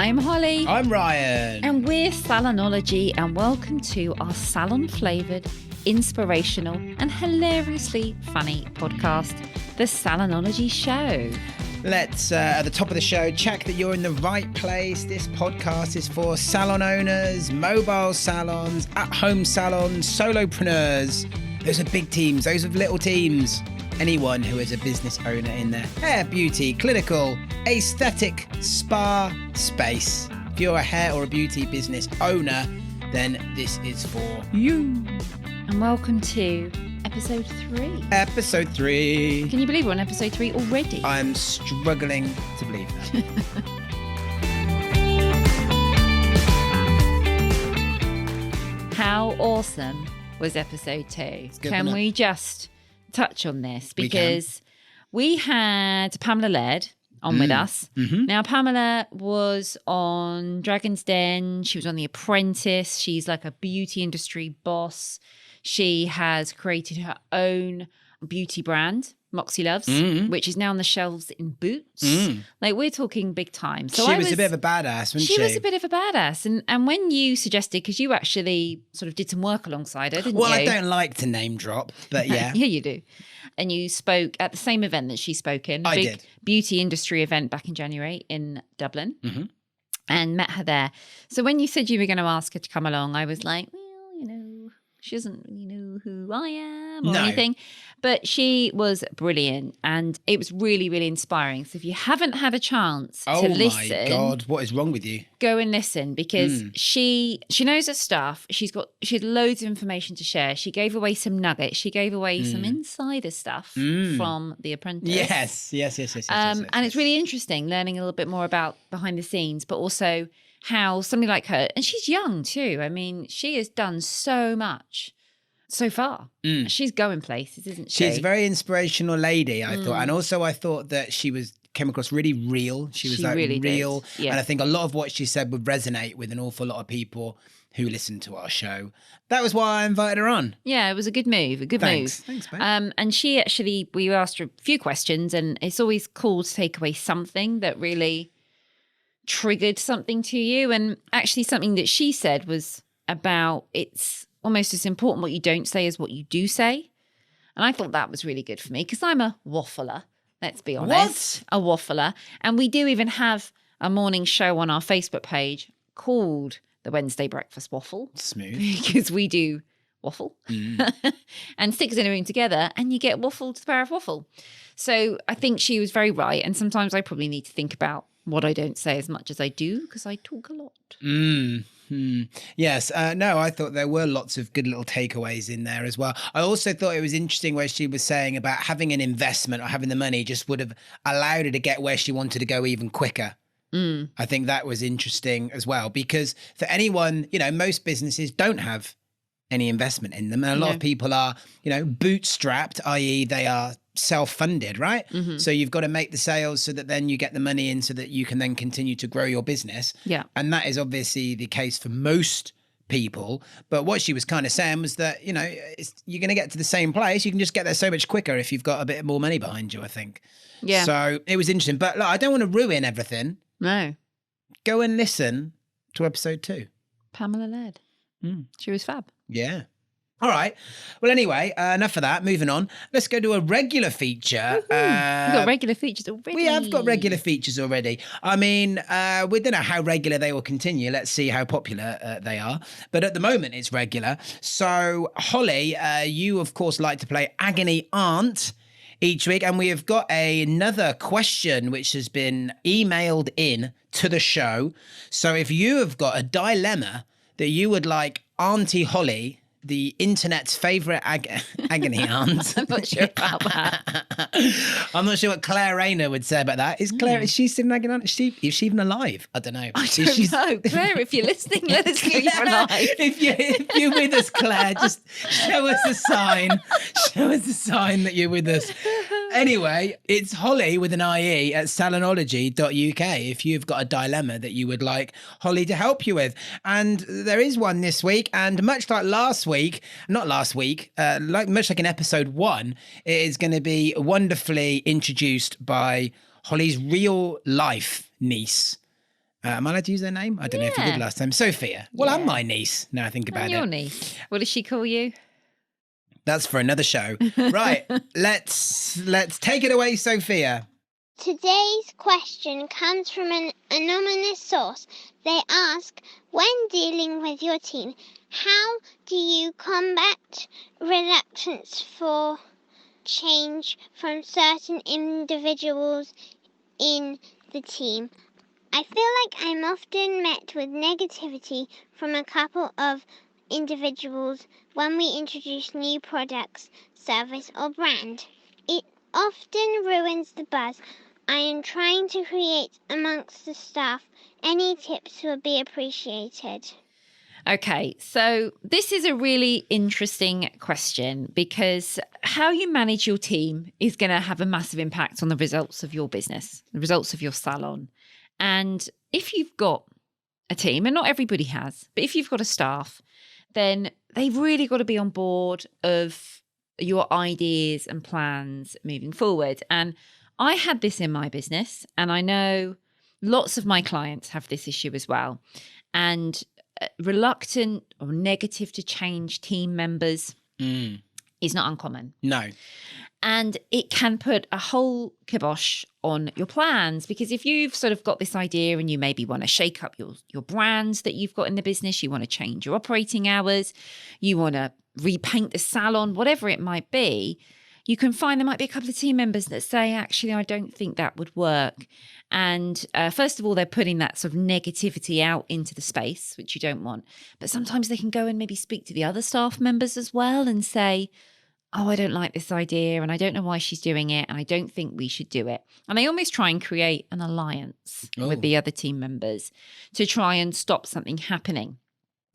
I'm Holly. I'm Ryan. And we're Salonology, and welcome to our salon-flavoured, inspirational and hilariously funny podcast, The Salonology Show. Let's, at the top of the show, check that you're in the right place. This podcast is for salon owners, mobile salons, at-home salons, solopreneurs. Those are big teams. Those are little teams. Anyone who is a business owner in their hair, beauty, clinical, aesthetic, spa space. If you're a hair or a beauty business owner, then this is for you. And welcome to episode 3. Episode 3. Can you believe we're on episode 3 already? I'm struggling to believe that. How awesome was episode 2? Can we just touch on this? Because we had Pamela Laird on with us. Mm-hmm. Now, Pamela was on Dragon's Den. She was on The Apprentice. She's like a beauty industry boss. She has created her own beauty brand, Moxie Loves, which is now on the shelves in Boots. Like, we're talking big time. So she was a bit of a badass, wasn't she? She was a bit of a badass. And when you suggested, because you actually sort of did some work alongside her, didn't you? Well, I don't like to name drop, but yeah. Yeah, you do. And you spoke at the same event that she spoke in. I big did. Beauty industry event back in January in Dublin. And met her there. So when you said you were going to ask her to come along, I was like, well, you know, she doesn't really know who I am or anything. But she was brilliant and it was really, really inspiring. So if you haven't had a chance to listen. Oh my God, what is wrong with you? Go and listen because she knows her stuff. She had loads of information to share. She gave away some nuggets. She gave away some insider stuff from The Apprentice. Yes. And it's really interesting learning a little bit more about behind the scenes, but also how somebody like her, and she's young too. I mean, she has done so much so far. She's going places, isn't she? She's a very inspirational lady, I thought. And also I thought that she came across really real. She was like really real. Yeah. And I think a lot of what she said would resonate with an awful lot of people who listen to our show. That was why I invited her on. Yeah, it was a good move, Thanks, babe. And she actually, we asked her a few questions and it's always cool to take away something that really triggered something to you. And actually something that she said was about it's almost as important what you don't say as what you do say. And I thought that was really good for me because I'm a waffler, let's be honest. What? A waffler. And we do even have a morning show on our Facebook page called the Wednesday Breakfast Waffle. Smooth. Because we do waffle and stick us in a room together and you get waffle to the power of waffle. So I think she was very right. And sometimes I probably need to think about what I don't say as much as I do because I talk a lot. Yes. No, I thought there were lots of good little takeaways in there as well. I also thought it was interesting where she was saying about having an investment or having the money just would have allowed her to get where she wanted to go even quicker. I think that was interesting as well because for anyone, you know, most businesses don't have any investment in them. And a lot of people are, you know, bootstrapped, i.e. they are self-funded, right? So you've got to make the sales so that then you get the money in so that you can then continue to grow your business. Yeah. And that is obviously the case for most people. But what she was kind of saying was that, you know, you're going to get to the same place. You can just get there so much quicker if you've got a bit more money behind you, I think. Yeah. So it was interesting. But look, I don't want to ruin everything. No. Go and listen to episode 2. Pamela Laird. She was fab. Yeah. All right. Well, anyway, enough of that. Moving on. Let's go to a regular feature. We've got regular features already. We have got regular features already. I mean, we don't know how regular they will continue. Let's see how popular they are. But at the moment, it's regular. So, Holly, you, of course, like to play Agony Aunt each week. And we have got another question which has been emailed in to the show. So if you have got a dilemma that you would like Auntie Holly, the internet's favourite agony aunt. I'm not sure about that. I'm not sure what Claire Rayner would say about that. Is she still an agony aunt? Is she even alive? I don't know. I don't know. Claire, if you're listening, let us know you're alive. If you're with us, Claire, just show us a sign. Show us a sign that you're with us. Anyway, it's Holly with an IE at salonology.uk if you've got a dilemma that you would like Holly to help you with. And there is one this week. And much like much like in episode 1, it is going to be wonderfully introduced by Holly's real life niece. Am I allowed to use their name? I don't know if you did Yeah. last time. Sophia. Well, I'm Yeah. my niece now I think about And it. your niece. What does she call you? That's for another show. Right. Let's take it away, Sophia. Today's question comes from an anonymous source. They ask, when dealing with your team, how do you combat reluctance for change from certain individuals in the team? I feel like I'm often met with negativity from a couple of individuals when we introduce new products, service, or brand. It often ruins the buzz I am trying to create amongst the staff. Any tips would be appreciated. Okay, so this is a really interesting question because how you manage your team is going to have a massive impact on the results of your business, the results of your salon. And if you've got a team, and not everybody has, but if you've got a staff, then they've really got to be on board of your ideas and plans moving forward. And I had this in my business, and I know lots of my clients have this issue as well. And reluctant or negative to change team members is not uncommon. No. And it can put a whole kibosh on your plans, because if you've sort of got this idea and you maybe want to shake up your brands that you've got in the business, you want to change your operating hours, you want to repaint the salon, whatever it might be, you can find there might be a couple of team members that say, actually, I don't think that would work. And first of all, they're putting that sort of negativity out into the space, which you don't want. But sometimes they can go and maybe speak to the other staff members as well and say, oh, I don't like this idea and I don't know why she's doing it and I don't think we should do it. And they almost try and create an alliance with the other team members to try and stop something happening.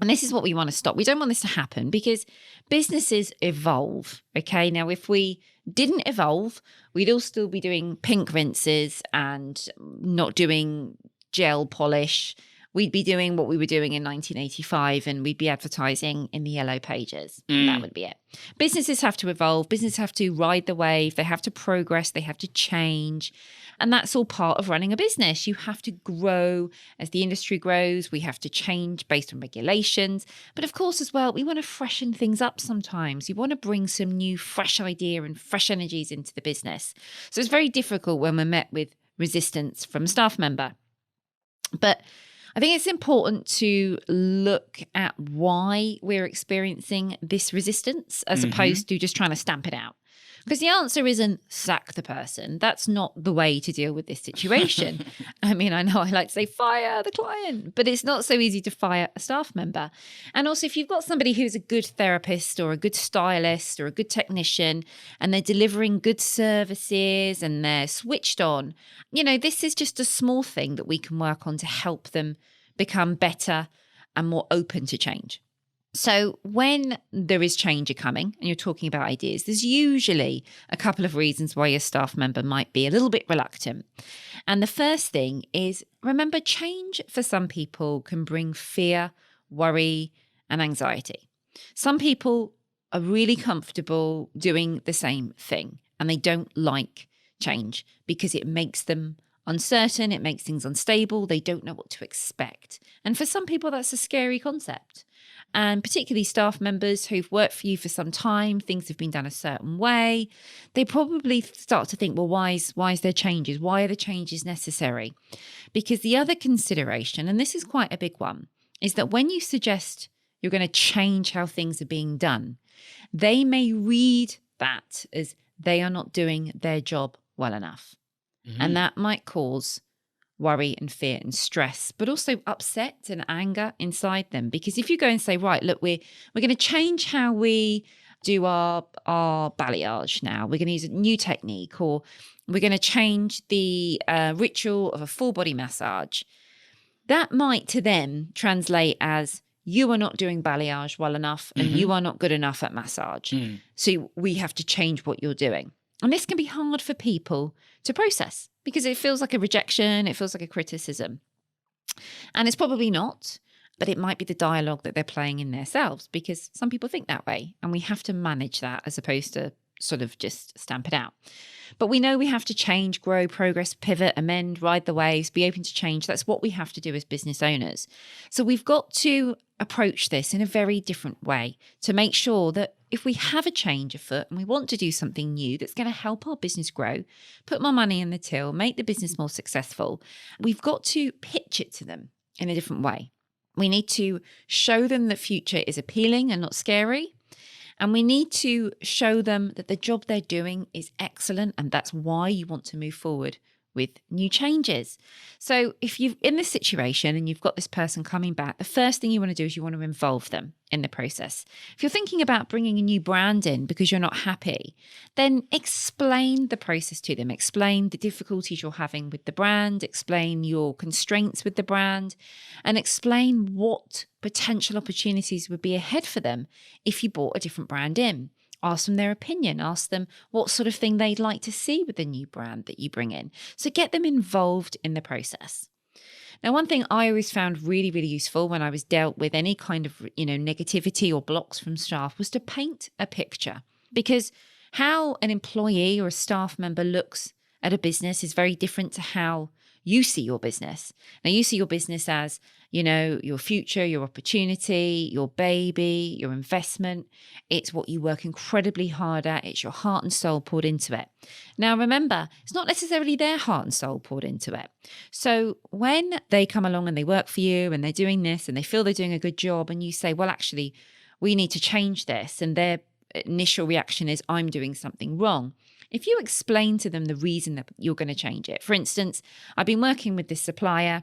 And this is what we want to stop. We don't want this to happen because businesses evolve. Okay. Now, if we didn't evolve, we'd all still be doing pink rinses and not doing gel polish. We'd be doing what we were doing in 1985 and we'd be advertising in the yellow pages. And that would be it. Businesses have to evolve. Businesses have to ride the wave. They have to progress. They have to change. And that's all part of running a business. You have to grow as the industry grows. We have to change based on regulations. But of course, as well, we want to freshen things up sometimes. You want to bring some new fresh idea and fresh energies into the business. So it's very difficult when we're met with resistance from a staff member. But I think it's important to look at why we're experiencing this resistance as opposed to just trying to stamp it out. Because the answer isn't sack the person. That's not the way to deal with this situation. I mean, I know I like to say fire the client, but it's not so easy to fire a staff member. And also, if you've got somebody who's a good therapist or a good stylist or a good technician and they're delivering good services and they're switched on, you know, this is just a small thing that we can work on to help them become better and more open to change. So when there is change coming and you're talking about ideas, there's usually a couple of reasons why your staff member might be a little bit reluctant. And the first thing is, remember, change for some people can bring fear, worry, and anxiety. Some people are really comfortable doing the same thing and they don't like change because it makes them uncertain, it makes things unstable, they don't know what to expect. And for some people, that's a scary concept. And particularly staff members who've worked for you for some time, things have been done a certain way, they probably start to think, well, why is there changes? Why are the changes necessary? Because the other consideration, and this is quite a big one, is that when you suggest you're going to change how things are being done, they may read that as they are not doing their job well enough. And that might cause worry and fear and stress, but also upset and anger inside them. Because if you go and say, right, look, we're going to change how we do our balayage now. We're going to use a new technique, or we're going to change the ritual of a full body massage. That might to them translate as, you are not doing balayage well enough and you are not good enough at massage. So we have to change what you're doing. And this can be hard for people to process because it feels like a rejection. It feels like a criticism. And it's probably not, but it might be the dialogue that they're playing in themselves, because some people think that way and we have to manage that as opposed to sort of just stamp it out. But we know we have to change, grow, progress, pivot, amend, ride the waves, be open to change. That's what we have to do as business owners. So we've got to approach this in a very different way to make sure that if we have a change afoot and we want to do something new that's going to help our business grow, put more money in the till, make the business more successful, we've got to pitch it to them in a different way. We need to show them the future is appealing and not scary. And we need to show them that the job they're doing is excellent and that's why you want to move forward with new changes. So if you're in this situation and you've got this person coming back, the first thing you want to do is you want to involve them in the process. If you're thinking about bringing a new brand in because you're not happy, then explain the process to them. Explain the difficulties you're having with the brand, explain your constraints with the brand, and explain what potential opportunities would be ahead for them if you brought a different brand in. Ask them their opinion. Ask them what sort of thing they'd like to see with the new brand that you bring in. So get them involved in the process. Now, one thing I always found really, really useful when I was dealt with any kind of, negativity or blocks from staff was to paint a picture, because how an employee or a staff member looks at a business is very different to how you see your business. Now, you see your business as, your future, your opportunity, your baby, your investment. It's what you work incredibly hard at. It's your heart and soul poured into it. Now, remember, it's not necessarily their heart and soul poured into it. So when they come along and they work for you and they're doing this and they feel they're doing a good job and you say, well, actually, we need to change this, and their initial reaction is, I'm doing something wrong. If you explain to them the reason that you're going to change it, for instance, I've been working with this supplier,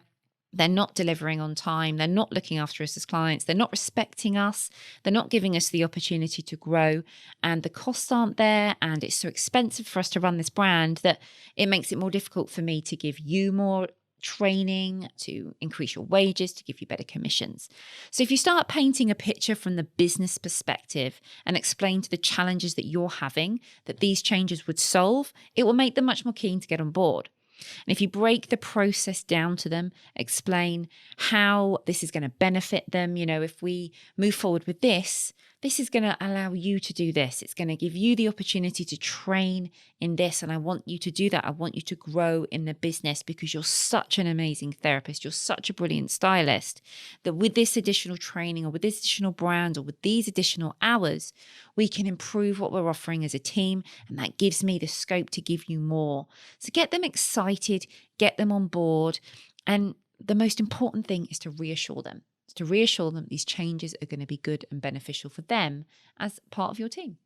they're not delivering on time, they're not looking after us as clients, they're not respecting us, they're not giving us the opportunity to grow, and the costs aren't there, and it's so expensive for us to run this brand that it makes it more difficult for me to give you more training, to increase your wages, to give you better commissions. So if you start painting a picture from the business perspective and explain to the challenges that you're having that these changes would solve, it will make them much more keen to get on board. And if you break the process down to them, explain how this is going to benefit them, if we move forward with this is going to allow you to do this. It's going to give you the opportunity to train in this. And I want you to do that. I want you to grow in the business because you're such an amazing therapist. You're such a brilliant stylist that with this additional training or with this additional brand or with these additional hours, we can improve what we're offering as a team. And that gives me the scope to give you more. So get them excited, get them on board. And the most important thing is to reassure them. To reassure them these changes are going to be good and beneficial for them as part of your team.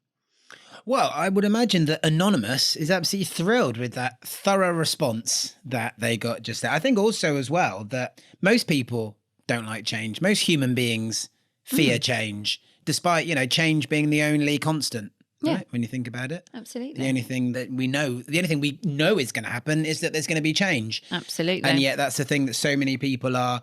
Well, I would imagine that Anonymous is absolutely thrilled with that thorough response that they got just there. I think also as well that most people don't like change. Most human beings fear change, despite, change being the only constant. Yeah. Right? When you think about it. Absolutely. The only thing we know is going to happen is that there's going to be change. Absolutely. And yet that's the thing that so many people are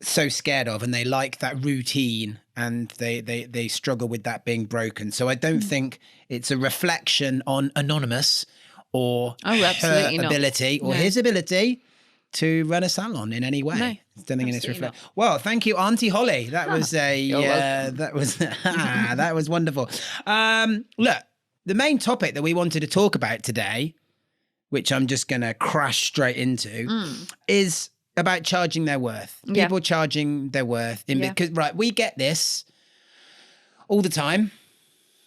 so scared of, and they like that routine, and they struggle with that being broken. So I don't think it's a reflection on Anonymous or her ability or his ability to run a salon in any way. No, it's nothing in its reflection. Well, thank you, Auntie Holly. That was that was wonderful. Look, the main topic that we wanted to talk about today, which I'm just going to crash straight into, is about charging their worth. People charging their worth. Because, we get this all the time,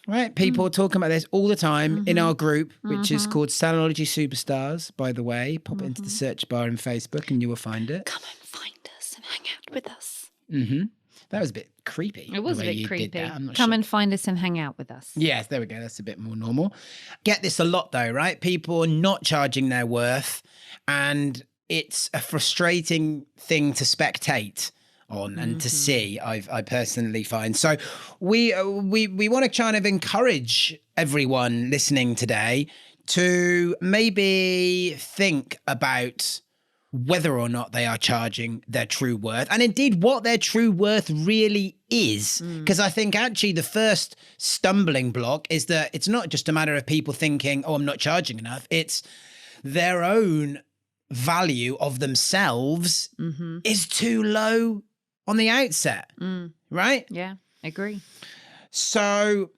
right? People talking about this all the time in our group, which is called Salonology Superstars, by the way. Pop it into the search bar in Facebook and you will find it. Come and find us and hang out with us. That was a bit creepy. It was a bit creepy. Come sure. And find us and hang out with us. Yes, there we go. That's a bit more normal. Get this a lot though, right? People not charging their worth, and it's a frustrating thing to spectate on and to see, I personally find. So we want to kind of encourage everyone listening today to maybe think about whether or not they are charging their true worth, and indeed what their true worth really is. Because I think actually the first stumbling block is that it's not just a matter of people thinking, oh, I'm not charging enough. It's their own value of themselves is too low on the outset, right? Yeah, agree. So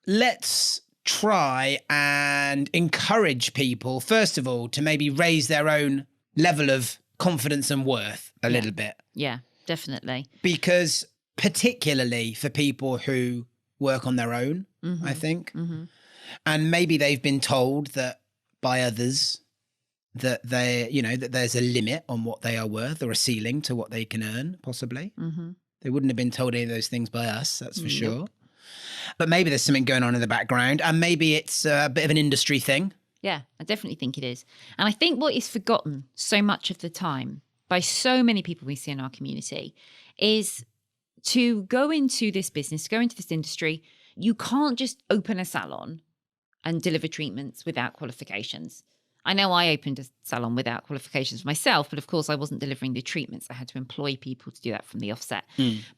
let's try and encourage people, first of all, to maybe raise their own level of confidence and worth a little bit. Yeah, definitely. Because particularly for people who work on their own, I think, and maybe they've been told that by others that that there's a limit on what they are worth, or a ceiling to what they can earn, possibly. They wouldn't have been told any of those things by us, that's for sure. But maybe there's something going on in the background, and maybe it's a bit of an industry thing. Yeah, I definitely think it is. And I think what is forgotten so much of the time by so many people we see in our community is to go into this business, to go into this industry, you can't just open a salon and deliver treatments without qualifications. I know I opened a salon without qualifications myself, but of course I wasn't delivering the treatments. I had to employ people to do that from the offset.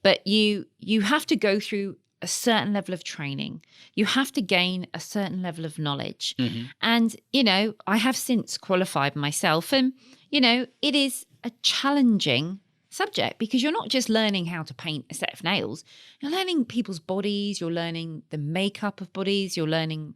But you have to go through a certain level of training. You have to gain a certain level of knowledge. And, I have since qualified myself, and, it is a challenging subject because you're not just learning how to paint a set of nails. You're learning people's bodies. You're learning the makeup of bodies. You're learning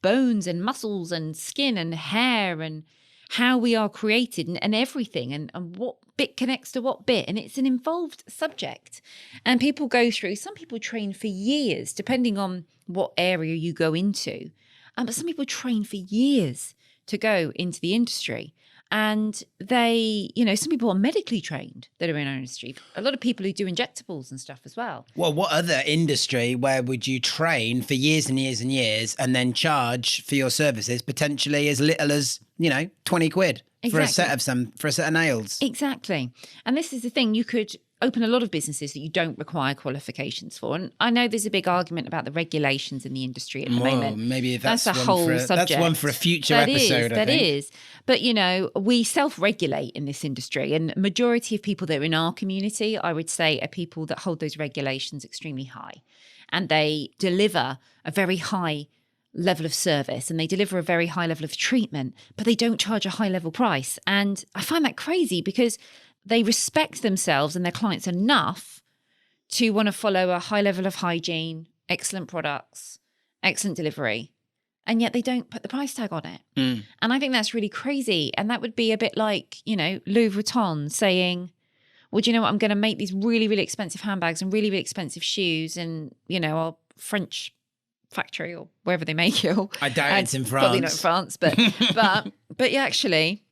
bones and muscles and skin and hair and how we are created and everything and what bit connects to what bit. And it's an involved subject. And people go through, some people train for years, depending on what area you go into. But some people train for years to go into the industry. And they, some people are medically trained that are in our industry. A lot of people who do injectables and stuff as well. Well, what other industry where would you train for years and years and years and then charge for your services potentially as little as, 20 quid for a set of nails? Exactly. And this is the thing, you could open a lot of businesses that you don't require qualifications for. And I know there's a big argument about the regulations in the industry at the moment. Maybe that's a whole subject. That's one for a future episode, I think. That is. But, we self-regulate in this industry, and majority of people that are in our community, I would say, are people that hold those regulations extremely high. And they deliver a very high level of service and they deliver a very high level of treatment, but they don't charge a high level price. And I find that crazy because they respect themselves and their clients enough to want to follow a high level of hygiene, excellent products, excellent delivery, and yet they don't put the price tag on it. And I think that's really crazy. And that would be a bit like, Louis Vuitton saying, well, do you know what? I'm going to make these really, really expensive handbags and really, really expensive shoes and, our French factory or wherever they make it. I doubt it's in France. Probably not in France, but yeah, actually,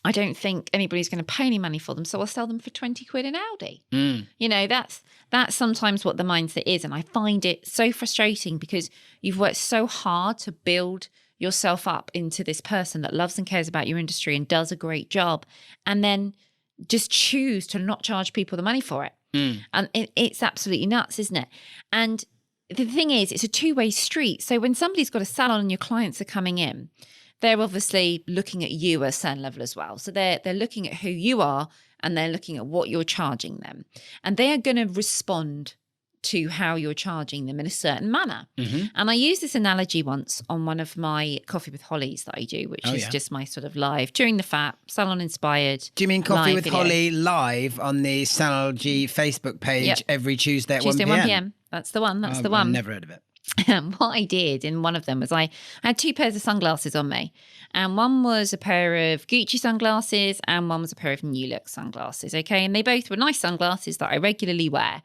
I don't think anybody's going to pay any money for them, so I'll sell them for 20 quid in Aldi. That's sometimes what the mindset is, and I find it so frustrating because you've worked so hard to build yourself up into this person that loves and cares about your industry and does a great job, and then just choose to not charge people the money for it. And it's absolutely nuts, isn't it? And the thing is, it's a two-way street. So when somebody's got a salon and your clients are coming in, they're obviously looking at you at a certain level as well. So they're looking at who you are and they're looking at what you're charging them. And they are going to respond to how you're charging them in a certain manner. And I used this analogy once on one of my Coffee with Hollies that I do, which is just my sort of live, during the fat, salon inspired. Do you mean Coffee with Holly live on the Salonology Facebook page every Tuesday at 1 p.m.? 1 p.m. That's the one. That's the one. I've never heard of it. What I did in one of them was I had two pairs of sunglasses on me, and one was a pair of Gucci sunglasses and one was a pair of New Look sunglasses. Okay. And they both were nice sunglasses that I regularly wear,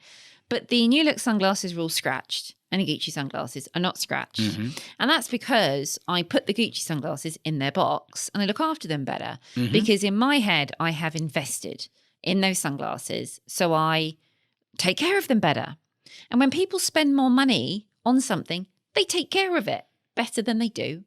but the New Look sunglasses were all scratched and the Gucci sunglasses are not scratched. And that's because I put the Gucci sunglasses in their box and I look after them better because in my head, I have invested in those sunglasses. So I take care of them better. And when people spend more money on something, they take care of it better than they do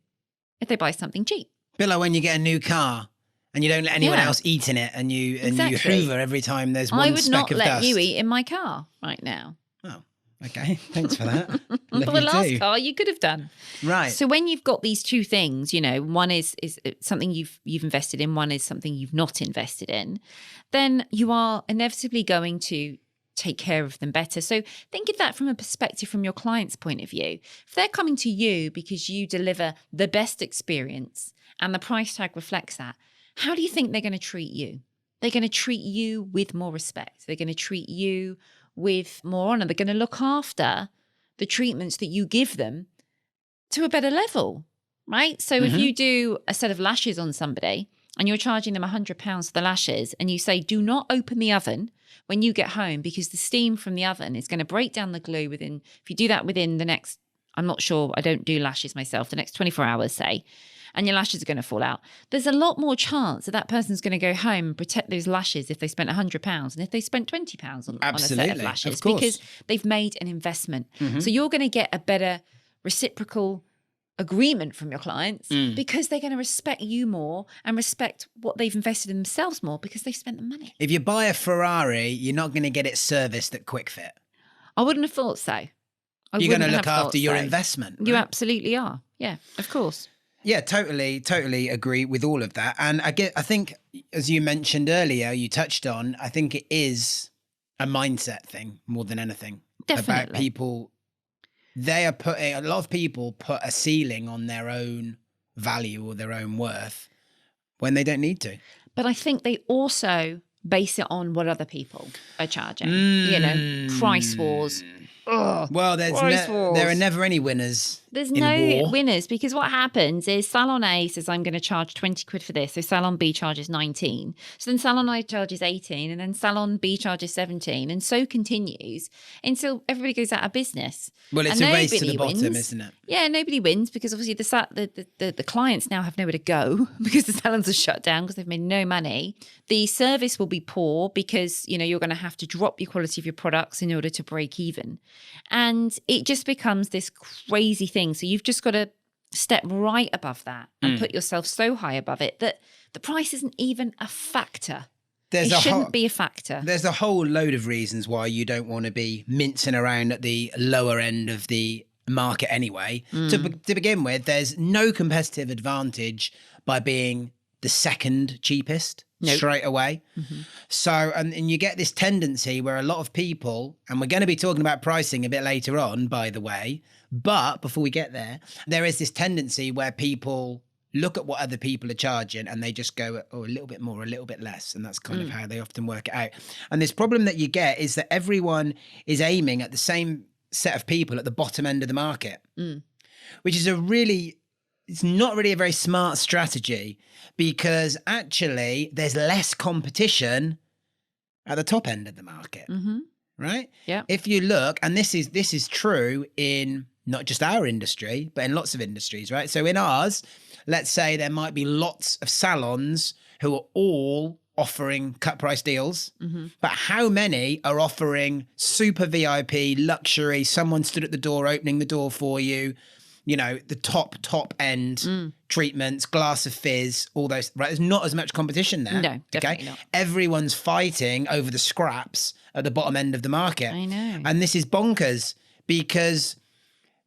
if they buy something cheap. A bit like when you get a new car and you don't let anyone else eat in it and you hoover every time there's one speck of dust. I would not let you eat in my car right now. Oh, okay. Thanks for that. But the last car you could have done. Right. So when you've got these two things, one is something you've invested in, one is something you've not invested in, then you are inevitably going to take care of them better. So think of that from a perspective from your client's point of view. If they're coming to you because you deliver the best experience and the price tag reflects that, how do you think they're going to treat you? They're going to treat you with more respect. They're going to treat you with more honor. They're going to look after the treatments that you give them to a better level, right? So if you do a set of lashes on somebody and you're charging them £100 for the lashes and you say, do not open the oven when you get home because the steam from the oven is going to break down the glue within, if you do that within the next, I'm not sure, I don't do lashes myself, the next 24 hours, say, and your lashes are going to fall out. There's a lot more chance that person's going to go home and protect those lashes if they spent £100 and if they spent £20 on a set of lashes, because they've made an investment. So you're going to get a better reciprocal agreement from your clients because they're going to respect you more and respect what they've invested in themselves more because they've spent the money. If you buy a Ferrari, you're not going to get it serviced at Quick Fit. I wouldn't have thought so. You're going to look after your investment. Right? You absolutely are. Yeah, of course. Yeah, totally agree with all of that. And I think, as you mentioned earlier, you touched on, I think it is a mindset thing more than anything. Definitely. About people, a lot of people put a ceiling on their own value or their own worth when they don't need to. But I think they also base it on what other people are charging. You know, price wars. Ugh, well, there are never any winners. There's no winners because what happens is Salon A says, I'm going to charge 20 quid for this. So Salon B charges 19. So then Salon A charges 18 and then Salon B charges 17. And so continues until everybody goes out of business. Well, it's a race to the bottom, isn't it? Yeah, nobody wins because obviously the clients now have nowhere to go because the salons are shut down because they've made no money. The service will be poor because, you know, you're going to have to drop your quality of your products in order to break even. And it just becomes this crazy thing. So you've just got to step right above that and put yourself so high above it that the price isn't even a factor. It shouldn't be a factor. There's a whole load of reasons why you don't want to be mincing around at the lower end of the market anyway. To begin with, there's no competitive advantage by being the second cheapest straight away. So, and you get this tendency where a lot of people, and we're going to be talking about pricing a bit later on, by the way, but before we get there is this tendency where people look at what other people are charging and they just go, oh, a little bit more, a little bit less. And that's kind of how they often work it out. And this problem that you get is that everyone is aiming at the same set of people at the bottom end of the market, which is it's not really a very smart strategy because actually there's less competition at the top end of the market, right? Yeah. If you look, and this is true in not just our industry, but in lots of industries, right? So in ours, let's say there might be lots of salons who are all offering cut price deals, but how many are offering super VIP, luxury, someone stood at the door opening the door for you, you know, the top end treatments, glass of fizz, all those, right? There's not as much competition there. No, definitely not. Everyone's fighting over the scraps at the bottom end of the market. I know. And this is bonkers because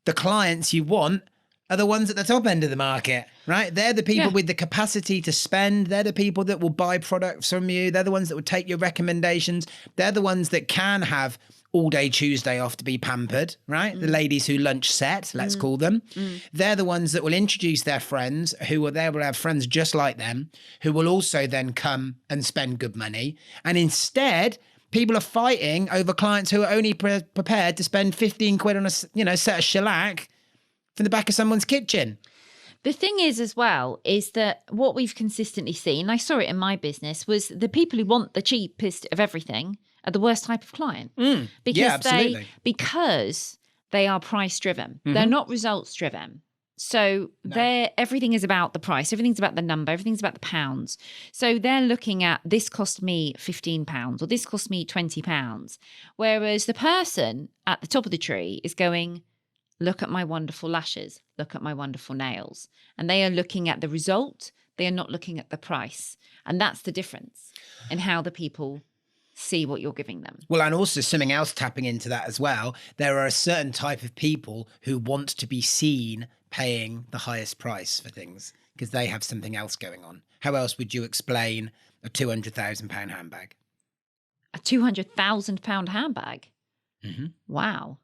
the clients you want are the ones at the top end of the market, right? They're the people with the capacity to spend. They're the people that will buy products from you. They're the ones that will take your recommendations. They're the ones that can have all day Tuesday off to be pampered, right? The ladies who lunch set, let's call them. They're the ones that will introduce their friends who will have friends just like them, who will also then come and spend good money. And instead, people are fighting over clients who are only prepared to spend 15 quid on a set of shellac from the back of someone's kitchen. The thing is as well, is that what we've consistently seen, I saw it in my business, was the people who want the cheapest of everything are the worst type of client. Because they are price driven. They're not results driven. So everything is about the price. Everything's about the number. Everything's about the pounds. So they're looking at this cost me £15 or this cost me £20. Whereas the person at the top of the tree is going, look at my wonderful lashes, look at my wonderful nails. And they are looking at the result. They are not looking at the price. And that's the difference in how the people see what you're giving them. Well, and also something else tapping into that as well. There are a certain type of people who want to be seen paying the highest price for things because they have something else going on. How else would you explain a £200,000 handbag? A £200,000 handbag? Wow.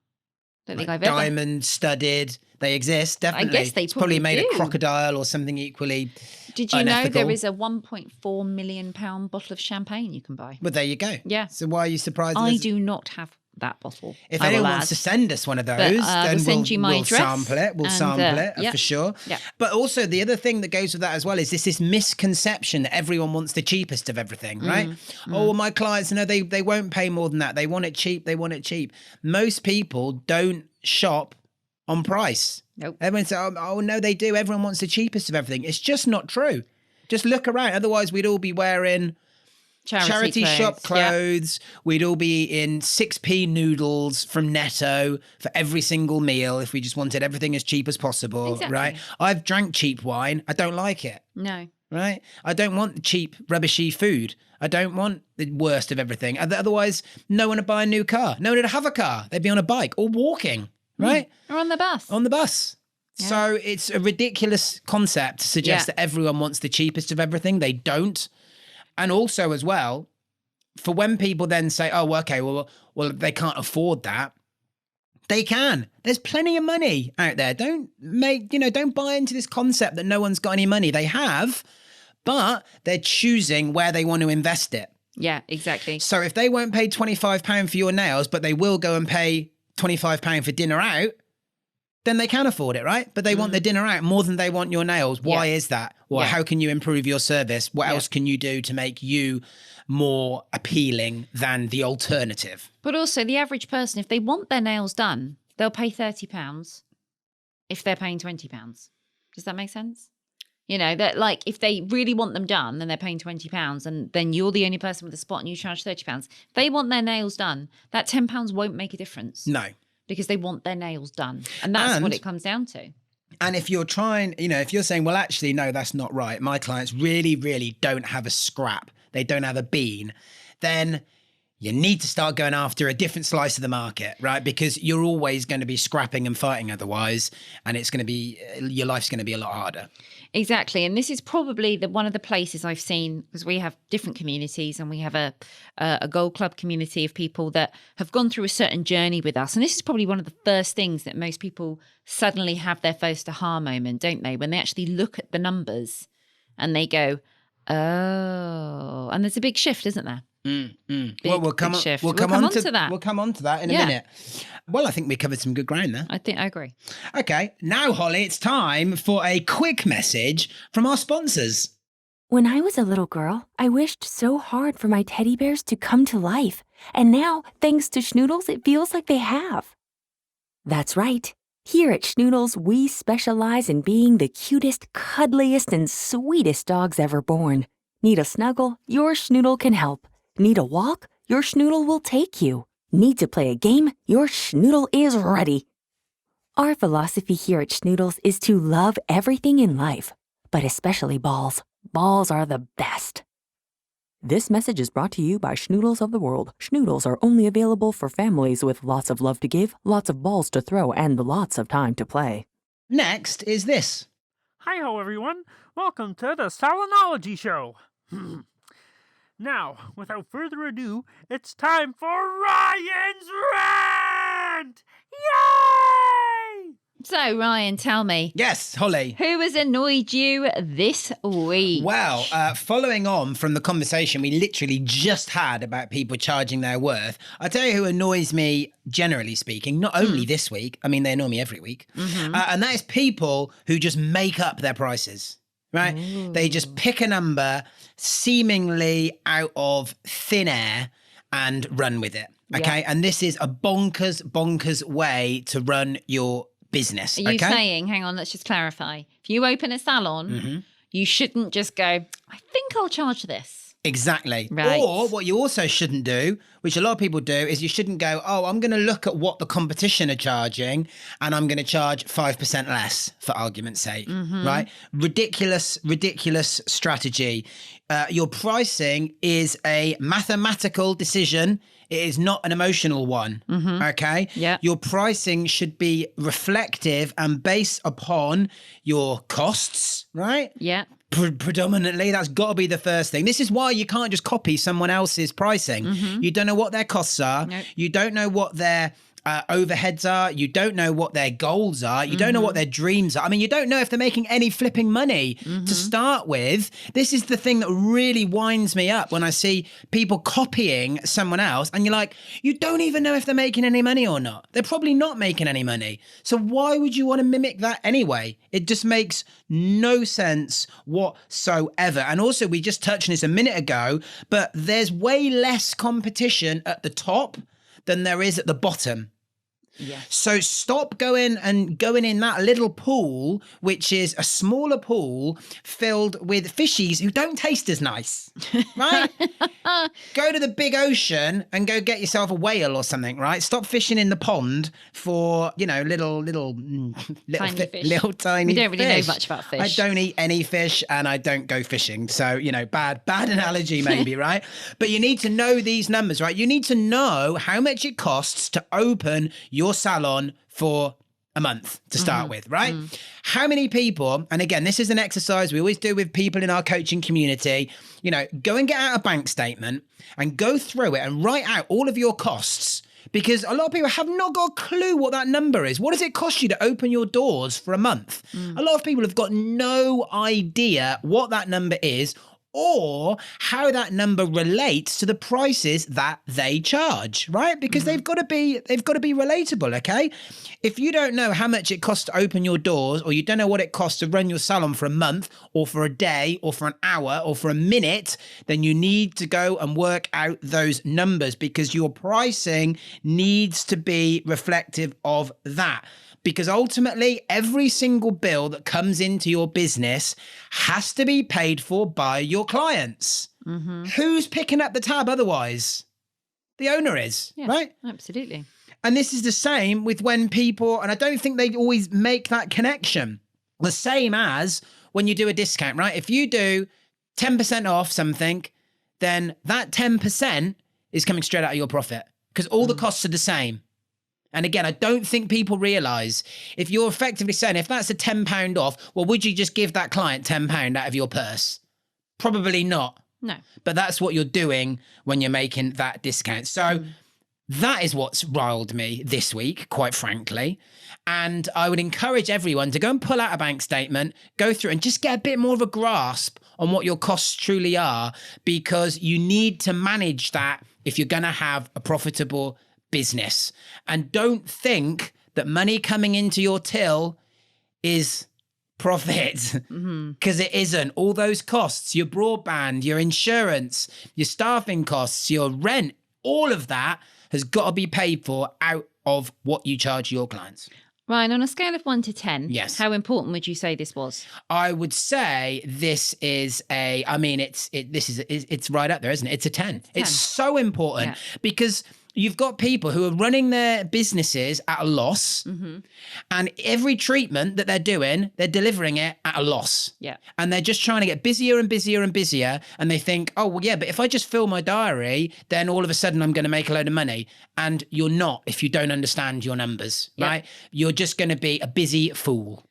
Don't think I've ever... Diamond studded. They exist, definitely. I guess they probably made do. A crocodile or something equally Did you unethical. know there is a £1.4 million bottle of champagne you can buy? Well, there you go. Yeah. So why are you surprised? I do not have that bottle. If I will anyone add. wants to send us one of those, But, then we'll send you my we'll address sample it. We'll and, sample it yeah. for sure. Yeah. But also the other thing that goes with that as well is this misconception that everyone wants the cheapest of everything, right? Oh, well, my clients, no, they won't pay more than that. They want it cheap. They want it cheap. Most people don't shop on price. Nope. Everyone says, oh, no, they do. Everyone wants the cheapest of everything. It's just not true. Just look around. Otherwise, we'd all be wearing charity shop clothes. Yeah. We'd all be in 6p noodles from Netto for every single meal if we just wanted everything as cheap as possible, right? I've drank cheap wine. I don't like it. No. Right? I don't want cheap, rubbishy food. I don't want the worst of everything. Otherwise, no one would buy a new car. No one would have a car. They'd be on a bike or walking, right? Or on the bus. On the bus. Yeah. So it's a ridiculous concept to suggest that everyone wants the cheapest of everything. They don't. And also as well, for when people then say, oh, okay, well, they can't afford that. They can. There's plenty of money out there. Don't buy into this concept that no one's got any money. They have, but they're choosing where they want to invest it. Yeah, exactly. So if they won't pay £25 for your nails, but they will go and pay £25 for dinner out, then they can afford it, right? But they want the dinner out more than they want your nails. Why is that? Well, how can you improve your service? What else can you do to make you more appealing than the alternative? But also the average person, if they want their nails done, they'll pay £30 if they're paying £20. Does that make sense? You know, that like if they really want them done, then they're paying £20 and then you're the only person with a spot and you charge £30. If they want their nails done, that £10 won't make a difference. No. Because they want their nails done. And that's what it comes down to. And if you're trying, if you're saying, well, actually, no, that's not right. My clients really, really don't have a scrap. They don't have a bean. Then you need to start going after a different slice of the market, right? Because you're always going to be scrapping and fighting otherwise. And your life's going to be a lot harder. Exactly. And this is probably one of the places I've seen, because we have different communities and we have a Gold Club community of people that have gone through a certain journey with us. And this is probably one of the first things that most people suddenly have their first aha moment, don't they? When they actually look at the numbers and they go, oh, and there's a big shift, isn't there? Well, we'll come on to that. We'll come on to that in a minute. Well, I think we covered some good ground there. I agree. Okay, now, Holly, it's time for a quick message from our sponsors. When I was a little girl, I wished so hard for my teddy bears to come to life. And now, thanks to Schnoodles, it feels like they have. That's right. Here at Schnoodles, we specialize in being the cutest, cuddliest, and sweetest dogs ever born. Need a snuggle? Your Schnoodle can help. Need a walk? Your Schnoodle will take you. Need to play a game? Your Schnoodle is ready. Our philosophy here at Schnoodles is to love everything in life, but especially balls. Balls are the best. This message is brought to you by Schnoodles of the World. Schnoodles are only available for families with lots of love to give, lots of balls to throw, and lots of time to play. Next is this. Hi-ho, everyone. Welcome to the Salonology Show. Now, without further ado, it's time for Ryan's Rant! Yay! So, Ryan, tell me. Yes, Holly. Who has annoyed you this week? Well, following on from the conversation we literally just had about people charging their worth, I'll tell you who annoys me, generally speaking, not only this week, I mean, they annoy me every week, and that is people who just make up their prices. Right? Ooh. They just pick a number seemingly out of thin air and run with it. Okay. Yeah. And this is a bonkers way to run your business. Are you saying, hang on, let's just clarify. If you open a salon, you shouldn't just go, I think I'll charge this. Exactly. Right. Or what you also shouldn't do, which a lot of people do, is you shouldn't go, oh, I'm going to look at what the competition are charging and I'm going to charge 5% less, for argument's sake, right? Ridiculous strategy. Your pricing is a mathematical decision. It is not an emotional one, okay? Yeah. Your pricing should be reflective and based upon your costs, right? Yeah. Predominantly, that's got to be the first thing. This is why you can't just copy someone else's pricing. You don't know what their costs are. Nope. You don't know what their overheads are. You don't know what their goals are. You don't know what their dreams are. I mean, you don't know if they're making any flipping money to start with. This is the thing that really winds me up when I see people copying someone else and you're like, you don't even know if they're making any money or not. They're probably not making any money. So why would you want to mimic that anyway? It just makes no sense whatsoever. And also, we just touched on this a minute ago, but there's way less competition at the top than there is at the bottom. Yes. So stop going in that little pool, which is a smaller pool filled with fishies who don't taste as nice, right? Go to the big ocean and go get yourself a whale or something, right? Stop fishing in the pond for, little Tiny fish. little tiny We don't really know fish. much about fish. I don't eat any fish and I don't go fishing. So, bad analogy maybe, right? But you need to know these numbers, right? You need to know how much it costs to open your salon for a month to start with, right? How many people, and again, this is an exercise we always do with people in our coaching community, go and get out a bank statement and go through it and write out all of your costs, because a lot of people have not got a clue what that number is. What does it cost you to open your doors for a month? A lot of people have got no idea what that number is or how that number relates to the prices that they charge, right? Because they've got to be relatable, okay? If you don't know how much it costs to open your doors, or you don't know what it costs to run your salon for a month or for a day or for an hour or for a minute, then you need to go and work out those numbers, because your pricing needs to be reflective of that. Because ultimately, every single bill that comes into your business has to be paid for by your clients. Who's picking up the tab otherwise? The owner is, right? Absolutely. And this is the same with when people, and I don't think they always make that connection. The same as when you do a discount, right? If you do 10% off something, then that 10% is coming straight out of your profit, because all the costs are the same. And again, I don't think people realize, if you're effectively saying, if that's a £10 off, well, would you just give that client £10 out of your purse? Probably not. No. But that's what you're doing when you're making that discount. So that is what's riled me this week, quite frankly. And I would encourage everyone to go and pull out a bank statement, go through and just get a bit more of a grasp on what your costs truly are, because you need to manage that if you're going to have a profitable business. And don't think that money coming into your till is profit, because it isn't. All those costs, your broadband, your insurance, your staffing costs, your rent, all of that has got to be paid for out of what you charge your clients. Ryan, on a scale of 1 to 10, yes, how important would you say this was? I would say this is it's right up there, isn't it? It's a 10. It's so important because you've got people who are running their businesses at a loss, and every treatment that they're doing, they're delivering it at a loss. Yeah. And they're just trying to get busier and busier and busier. And they think, oh, well, yeah, but if I just fill my diary, then all of a sudden I'm going to make a load of money. And you're not, if you don't understand your numbers, right? You're just going to be a busy fool.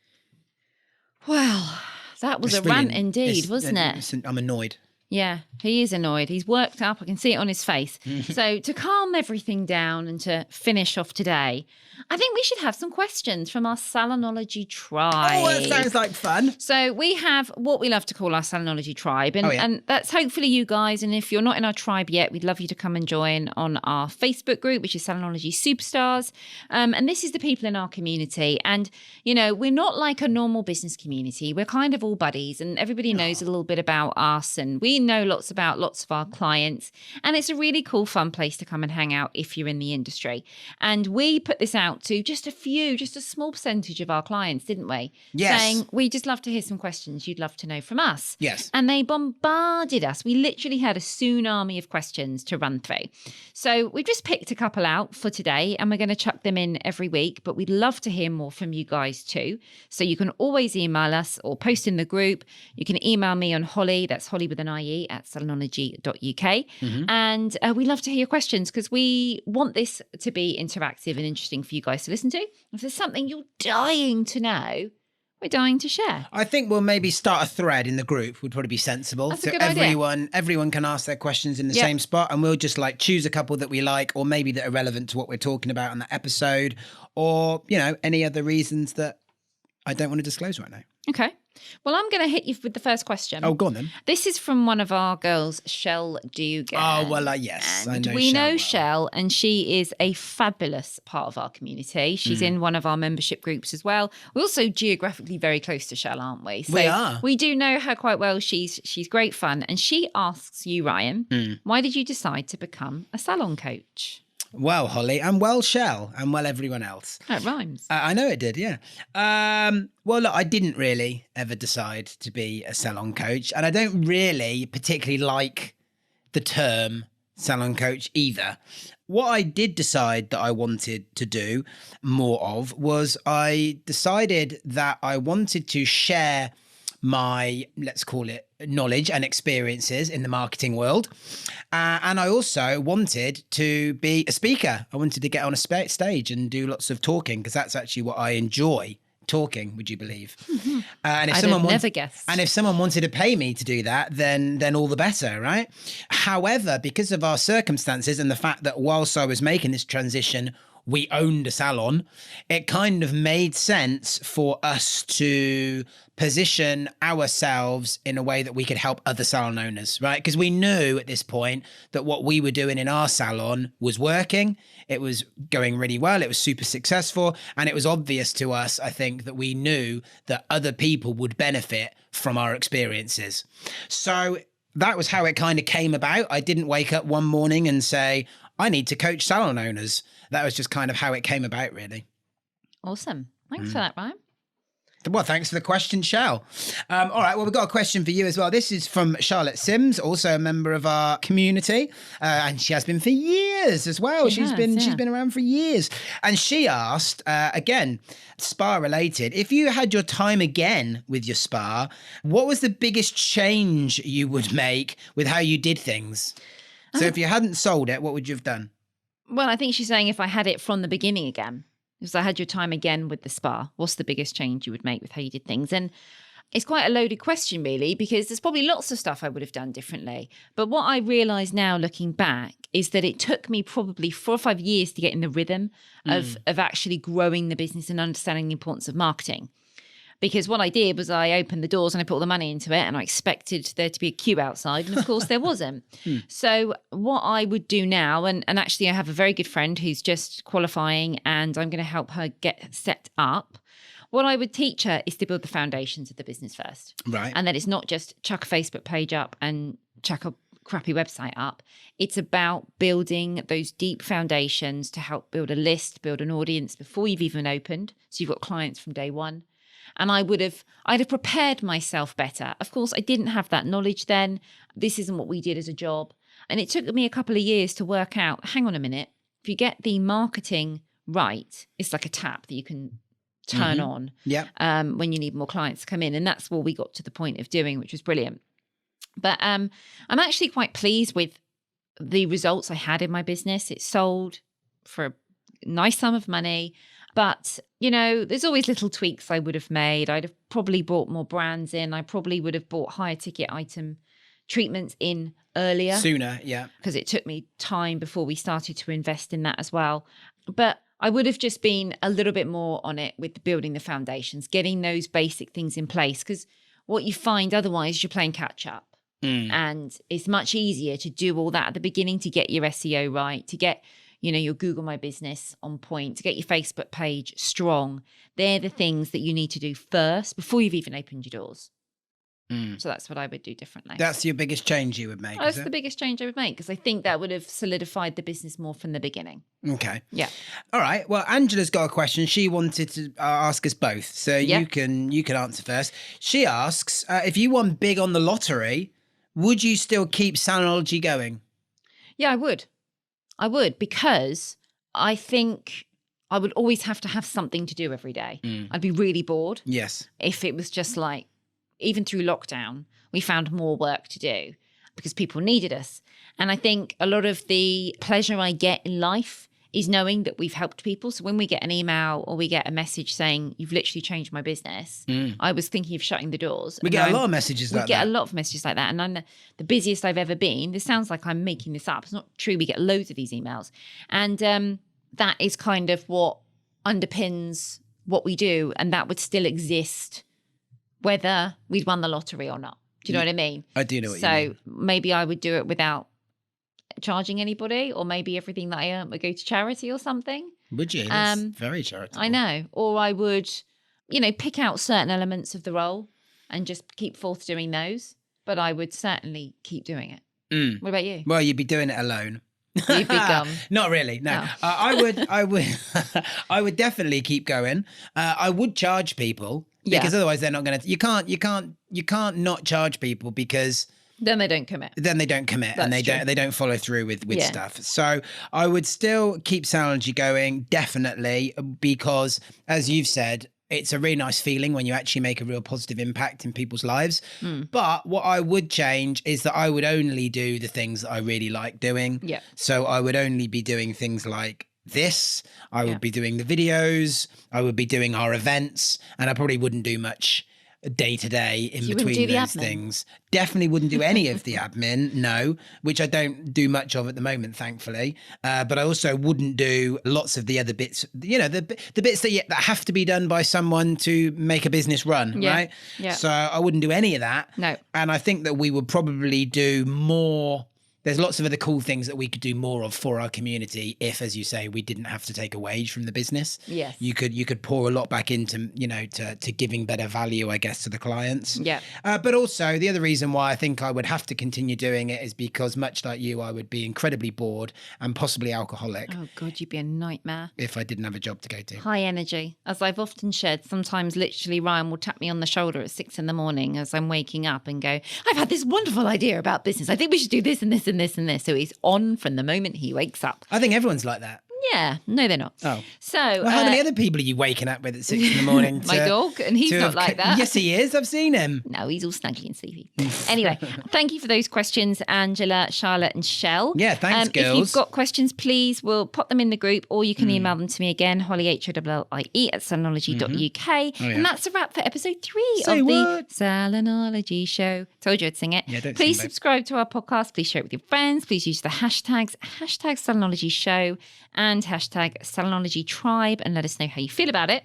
Well, that was a rant indeed, wasn't it? I'm annoyed. Yeah, he is annoyed. He's worked up. I can see it on his face. So to calm everything down and to finish off today, I think we should have some questions from our Salonology tribe. Oh, that sounds like fun. So we have what we love to call our Salonology tribe. And that's hopefully you guys. And if you're not in our tribe yet, we'd love you to come and join on our Facebook group, which is Salonology Superstars. And this is the people in our community. And, you know, we're not like a normal business community. We're kind of all buddies, and everybody knows a little bit about us. And we know lots about lots of our clients. And it's a really cool, fun place to come and hang out if you're in the industry. And we put this out to just a small percentage of our clients, didn't we? Yes. Saying, we just love to hear some questions you'd love to know from us. Yes. And they bombarded us. We literally had a tsunami of questions to run through. So we've just picked a couple out for today, and we're going to chuck them in every week, but we'd love to hear more from you guys too. So you can always email us or post in the group. You can email me on Holly, that's Holly with an IE, at salonology.uk. And we love to hear your questions, because we want this to be interactive and interesting for you guys to listen to. If there's something you're dying to know, we're dying to share. I think we'll maybe start a thread in the group would probably be sensible. That's a good idea. Everyone can ask their questions in the Yep. same spot, and we'll just like choose a couple that we like, or maybe that are relevant to what we're talking about on that episode, or, you know, any other reasons that I don't want to disclose right now. Okay. Well, I'm going to hit you with the first question. Oh, go on then. This is from one of our girls, Shell Dugan. Oh, well, yes. And I know we Shell know well. Shell, and she is a fabulous part of our community. She's in one of our membership groups as well. We're also geographically very close to Shell, aren't we? So We are. We do know her quite well. She's great fun. And she asks you, Ryan, why did you decide to become a salon coach? Well, Holly, and well, Shell, and well, everyone else. That rhymes. I know it did, yeah. Well, look, I didn't really ever decide to be a salon coach, and I don't really particularly like the term salon coach either. What I did decide that I wanted to do more of was I decided that I wanted to share my, let's call it, knowledge and experiences in the marketing world. And I also wanted to be a speaker. I wanted to get on a stage and do lots of talking, because that's actually what I enjoy, talking, would you believe? And if I'd someone have never guessed. And if someone wanted to pay me to do that, then all the better, right? However, because of our circumstances and the fact that whilst I was making this transition, we owned a salon, it kind of made sense for us to position ourselves in a way that we could help other salon owners, right? Because we knew at this point that what we were doing in our salon was working. It was going really well. It was super successful. And it was obvious to us, I think, that we knew that other people would benefit from our experiences. So that was how it kind of came about. I didn't wake up one morning and say, I need to coach salon owners. That was just kind of how it came about, really. Awesome. Thanks for that, Ryan. Well, thanks for the question, Shell. All right, well, we've got a question for you as well. This is from Charlotte Sims, also a member of our community, and she has been for years as well. She's been around for years, and she asked, again, spa related, if you had your time again with your spa, what was the biggest change you would make with how you did things? So if you hadn't sold it, what would you have done? Well, I think she's saying if I had it from the beginning again, because I had your time again with the spa, what's the biggest change you would make with how you did things? And it's quite a loaded question, really, because there's probably lots of stuff I would have done differently. But what I realise now looking back is that it took me probably 4 or 5 years to get in the rhythm of actually growing the business and understanding the importance of marketing. Because what I did was I opened the doors and I put all the money into it, and I expected there to be a queue outside. And of course there wasn't. So what I would do now, and actually I have a very good friend who's just qualifying, and I'm going to help her get set up. What I would teach her is to build the foundations of the business first. Right. And that it's not just chuck a Facebook page up and chuck a crappy website up. It's about building those deep foundations to help build a list, build an audience before you've even opened. So you've got clients from day one. And I'd have prepared myself better. Of course, I didn't have that knowledge then. This isn't what we did as a job. And it took me a couple of years to work out, hang on a minute, if you get the marketing right, it's like a tap that you can turn on when you need more clients to come in. And that's what we got to the point of doing, which was brilliant. But I'm actually quite pleased with the results I had in my business. It sold for a nice sum of money. But, you know, there's always little tweaks I would have made. I'd have probably brought more brands in. I probably would have bought higher ticket item treatments in earlier. Sooner, yeah. Because it took me time before we started to invest in that as well. But I would have just been a little bit more on it with building the foundations, getting those basic things in place. Because what you find otherwise, you're playing catch up. And it's much easier to do all that at the beginning to get your SEO right, to get your Google My Business on point, to get your Facebook page strong. They're the things that you need to do first before you've even opened your doors. So that's what I would do differently. That's your biggest change you would make, That's the biggest change I would make, because I think that would have solidified the business more from the beginning. Okay. Yeah. All right. Well, Angela's got a question. She wanted to ask us both. So you can answer first. She asks, if you won big on the lottery, would you still keep Salonology going? Yeah, I would. I would, because I think I would always have to have something to do every day. I'd be really bored. Yes. If it was just like, even through lockdown, we found more work to do because people needed us. And I think a lot of the pleasure I get in life is knowing that we've helped people. So when we get an email or we get a message saying, you've literally changed my business, I was thinking of shutting the doors. We get a lot of messages like that. We get a lot of messages like that. And I'm the busiest I've ever been. This sounds like I'm making this up. It's not true. We get loads of these emails. And that is kind of what underpins what we do. And that would still exist whether we'd won the lottery or not. Do you know what I mean? I do know what you mean. So maybe I would do it without charging anybody, or maybe everything that I earn would go to charity or something. Would you? That's very charitable. I know. Or I would, pick out certain elements of the role and just keep forth doing those. But I would certainly keep doing it. What about you? Well, you'd be doing it alone. You'd be gum. Not really. No, Oh. I would definitely keep going. I would charge people because otherwise they're not going to. You can't not charge people because then they don't commit. and That's true. they don't follow through with Yeah. stuff. So I would still keep Salonology going, definitely, because as you've said, it's a really nice feeling when you actually make a real positive impact in people's lives. But what I would change is that I would only do the things that I really like doing. Yeah. So I would only be doing things like this. I would be doing the videos. I would be doing our events. And I probably wouldn't do much day to day in You wouldn't between do the those admin? things. Definitely wouldn't do any of the admin, no, which I don't do much of at the moment, thankfully. But I also wouldn't do lots of the other bits, the bits that have to be done by someone to make a business run, Yeah. right? Yeah. So I wouldn't do any of that. No. And I think that we would probably do more. There's lots of other cool things that we could do more of for our community if, as you say, we didn't have to take a wage from the business. Yes. You could pour a lot back into, to giving better value, I guess, to the clients. Yeah. But also the other reason why I think I would have to continue doing it is because much like you, I would be incredibly bored and possibly alcoholic Oh, God, you'd be a nightmare. if I didn't have a job to go to. High energy. As I've often shared, sometimes literally Ryan will tap me on the shoulder at 6 a.m. as I'm waking up and go, I've had this wonderful idea about business. I think we should do this and this and this and this. So he's on from the moment he wakes up. I think everyone's like that. Yeah. No, they're not. Oh. So Well, how many other people are you waking up with at 6 a.m? my dog, and he's not like that. Yes, he is. I've seen him. No, he's all snuggly and sleepy. Anyway, thank you for those questions, Angela, Charlotte, and Shell. Yeah, thanks, If you've girls. got questions, please, we'll pop them in the group, or you can email them to me again, Holly, HOLLIE at salonology.uk. And that's a wrap for episode 3 Say of what? the Salonology Show. Told you I'd sing it. Yeah, don't Please sing, babe. subscribe to our podcast. Please share it with your friends. Please use the hashtags, #Salonology Show and #Salonology Tribe, and let us know how you feel about it.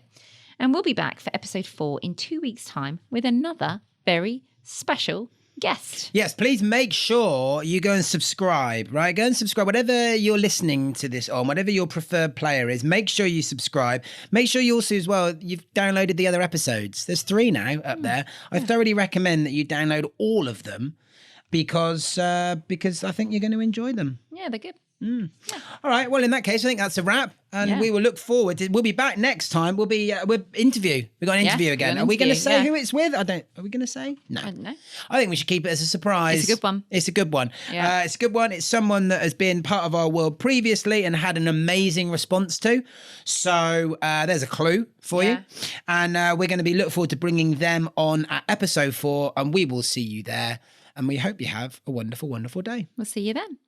And we'll be back for episode 4 in 2 weeks' time with another very special guest. Yes, please make sure you go and subscribe, right? Go and subscribe. Whatever you're listening to this on, whatever your preferred player is, make sure you subscribe. Make sure you also, as well, you've downloaded the other episodes. There's 3 now up there. I thoroughly recommend that you download all of them because I think you're going to enjoy them. Yeah, they're good. All right. Well, in that case, I think that's a wrap, and Yeah. we will look forward to. We'll be back next time. We'll interview. We got an Yeah, interview we again. got an Are we going to interview, say yeah. who it's with? Are we going to say? No. I don't know. I think we should keep it as a surprise. It's a good one. It's a good one. Yeah. It's a good one. It's someone that has been part of our world previously and had an amazing response to. So there's a clue for you. Yeah. And we're going to be looking forward to bringing them on at episode 4, and we will see you there. And we hope you have a wonderful, wonderful day. We'll see you then.